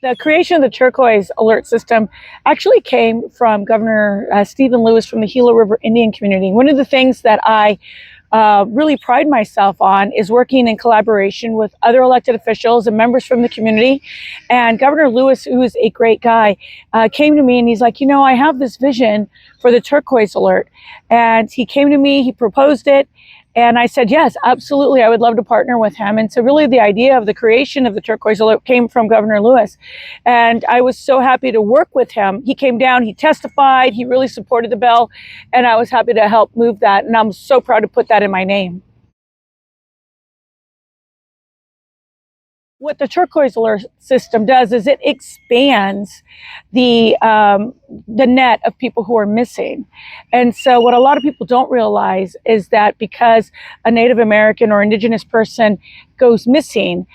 The creation of the Turquoise alert system actually came from Governor Stephen Lewis from the Gila River Indian community. One of the things that I really pride myself on is working in collaboration with other elected officials and members from the community. And Governor Lewis, who is a great guy, came to me and he's like, you know, I have this vision for the Turquoise alert. And he came to me, he proposed it. And I said, yes, absolutely, I would love to partner with him. And so really the idea of the creation of the Turquoise alert came from Governor Lewis. And I was so happy to work with him. He came down, he testified, he really supported the bill, and I was happy to help move that. And I'm so proud to put that in my name. What the Turquoise alert system does is it expands the net of people who are missing. And so what a lot of people don't realize is that because a Native American or Indigenous person goes missing,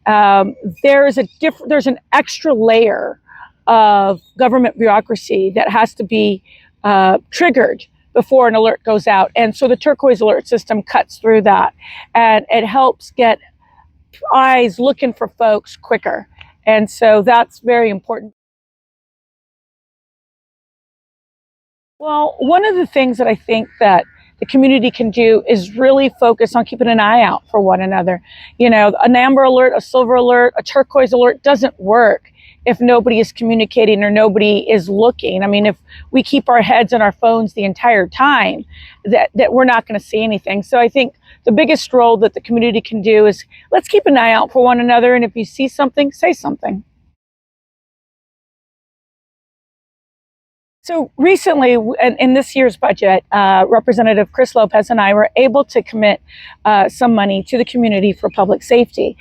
there's an extra layer of government bureaucracy that has to be triggered before an alert goes out. And so the Turquoise alert system cuts through that, and it helps get eyes looking for folks quicker. And so that's very important. Well, one of the things that I think that the community can do is really focus on keeping an eye out for one another. You know, an amber alert, a silver alert, a turquoise alert doesn't work if nobody is communicating or nobody is looking. I mean, if we keep our heads on our phones the entire time, that we're not going to see anything. So I think the biggest role that the community can do is let's keep an eye out for one another. And if you see something, say something. So recently, in this year's budget, Representative Chris Lopez and I were able to commit some money to the community for public safety.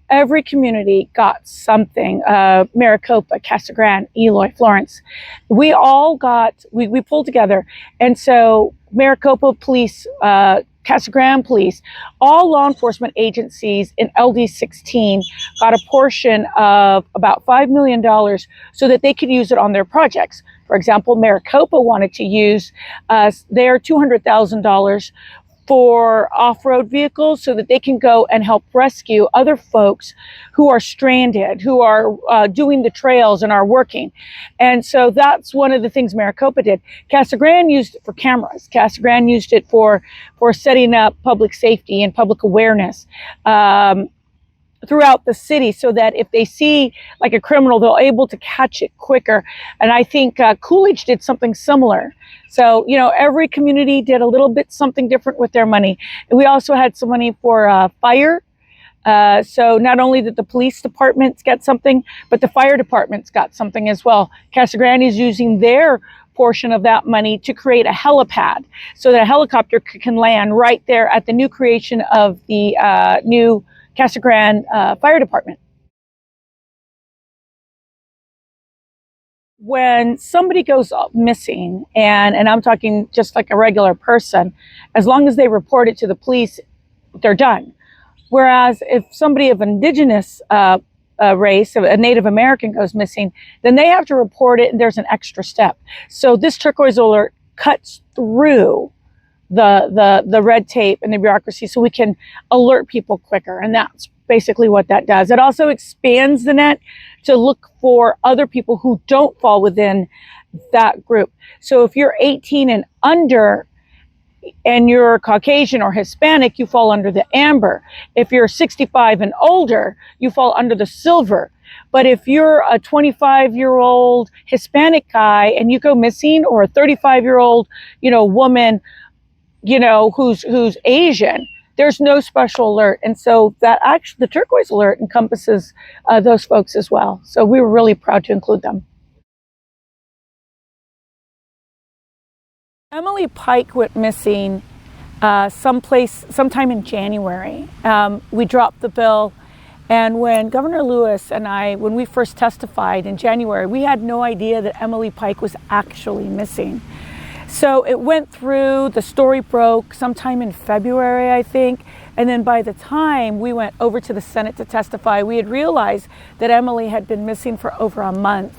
Every community got something, Maricopa, Casa Grande, Eloy, Florence. We all we pulled together. And so Maricopa Police, Casa Grande Police, all law enforcement agencies in LD 16 got a portion of about $5 million so that they could use it on their projects. For example, Maricopa wanted to use their $200,000 for off-road vehicles so that they can go and help rescue other folks who are stranded, who are doing the trails and are working. And so that's one of the things Maricopa did. Casa Grande used it for cameras. Casa Grande used it for setting up public safety and public awareness throughout the city so that if they see like a criminal, they're able to catch it quicker. And I think Coolidge did something similar. So, you know, every community did a little bit something different with their money. And we also had some money for fire. So not only did the police departments get something, but the fire departments got something as well. Casa Grande is using their portion of that money to create a helipad so that a helicopter can land right there at the new creation of the new Casa Grande Fire Department. When somebody goes missing, and I'm talking just like a regular person, as long as they report it to the police, they're done. Whereas if somebody of Indigenous race, a Native American goes missing, then they have to report it and there's an extra step. So this Turquoise alert cuts through the red tape and the bureaucracy so we can alert people quicker. And that's basically what that does. It also expands the net to look for other people who don't fall within that group. So if you're 18 and under and you're Caucasian or Hispanic, you fall under the amber. If you're 65 and older, you fall under the silver. But if you're a 25-year-old Hispanic guy and you go missing, or a 35-year-old, woman, who's Asian, there's no special alert. And so that actually, the Turquoise alert encompasses those folks as well. So we were really proud to include them. Emily Pike went missing sometime in January. We dropped the bill. And when Governor Lewis and I, when we first testified in January, we had no idea that Emily Pike was actually missing. So it went through, the story broke sometime in February, I think. And then by the time we went over to the Senate to testify, we had realized that Emily had been missing for over a month.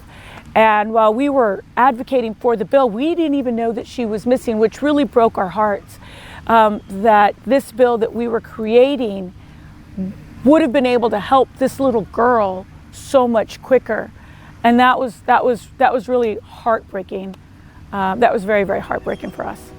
And while we were advocating for the bill, we didn't even know that she was missing, which really broke our hearts. That this bill that we were creating would have been able to help this little girl so much quicker. And that was really heartbreaking. That was very, very heartbreaking for us.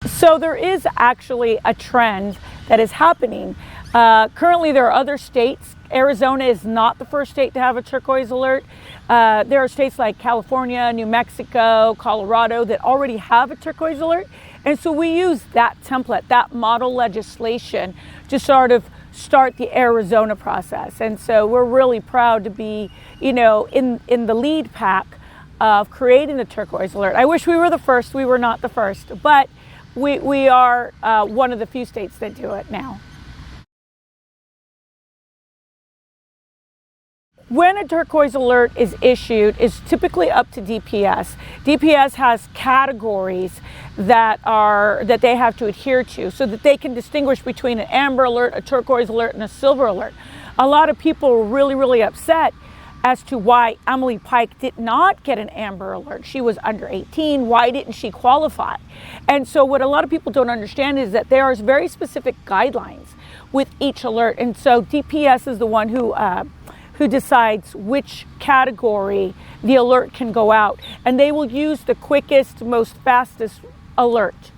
So there is actually a trend that is happening. Currently, there are other states. Arizona is not the first state to have a turquoise alert. There are states like California, New Mexico, Colorado that already have a turquoise alert. And so we use that template, that model legislation, to sort of start the Arizona process. And so we're really proud to be, in the lead pack of creating the turquoise alert. I wish we were the first. We were not the first, but we are one of the few states that do it now. When a turquoise alert is issued, it's typically up to DPS. DPS has categories that they have to adhere to so that they can distinguish between an amber alert, a turquoise alert, and a silver alert. A lot of people were really, really upset as to why Emily Pike did not get an amber alert. She was under 18. Why didn't she qualify? And so what a lot of people don't understand is that there are very specific guidelines with each alert. And so DPS is the one who decides which category the alert can go out. And they will use the quickest, most fastest alert.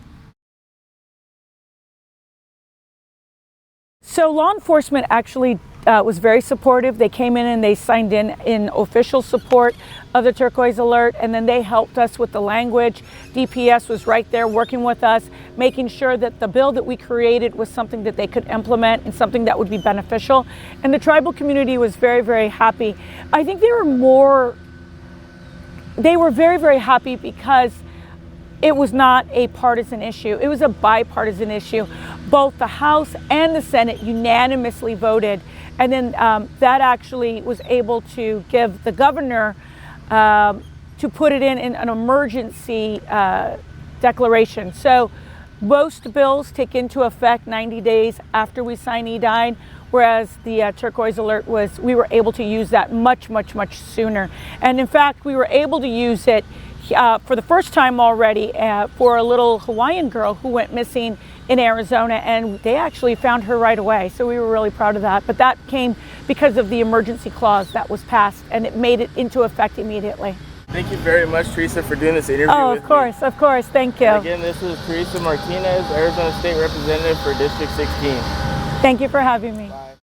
So law enforcement actually was very supportive. They came in and they signed in official support of the turquoise alert, and then they helped us with the language. DPS was right there working with us, making sure that the bill that we created was something that they could implement and something that would be beneficial. And the tribal community was very, very happy. I think they were very, very happy because it was not a partisan issue. It was a bipartisan issue. Both the House and the Senate unanimously voted. And then that actually was able to give the governor to put it in an emergency declaration. So most bills take into effect 90 days after we sign EDINE, whereas the turquoise alert we were able to use that much, much, much sooner. And in fact, we were able to use it for the first time already for a little Hawaiian girl who went missing in Arizona, and they actually found her right away. So we were really proud of that. But that came because of the emergency clause that was passed, and it made it into effect immediately. Thank you very much, Teresa, for doing this interview with me. Of course. Thank you. And again, this is Teresa Martinez, Arizona State Representative for District 16. Thank you for having me. Bye.